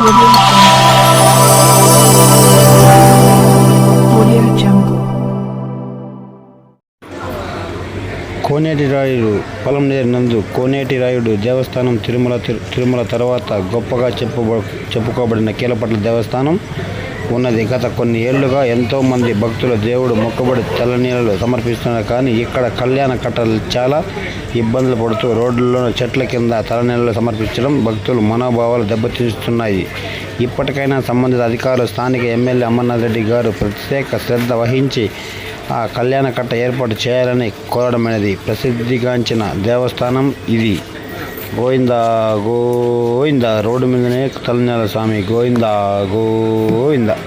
కోనేటి రాయుడు పొలంనేరు నందు కోనేటి రాయుడు దేవస్థానం తిరుమల తర్వాత గొప్పగా చెప్పుకోబడిన కీలపట్ల దేవస్థానం ఉన్నది. గత కొన్ని ఏళ్లుగా ఎంతోమంది భక్తులు దేవుడు మొక్కబడి తలనీళ్ళు సమర్పిస్తున్నారు. కానీ ఇక్కడ కళ్యాణ కట్టలు చాలా ఇబ్బందులు పడుతూ రోడ్లలో చెట్ల కింద తలనీళ్ళు సమర్పించడం భక్తుల మనోభావాలు దెబ్బతీస్తున్నాయి. ఇప్పటికైనా సంబంధిత అధికారులు స్థానిక ఎమ్మెల్యే అమర్నాథ్ రెడ్డి గారు ప్రత్యేక శ్రద్ధ వహించి ఆ కళ్యాణ కట్ట ఏర్పాటు చేయాలని కోరడమైనది. ప్రసిద్ధిగాంచిన దేవస్థానం ఇది. గోవిందా గోవిందా. రోడ్డు మీదనే తలనీళ్ళ స్వామి. గోవిందా గోవిందా.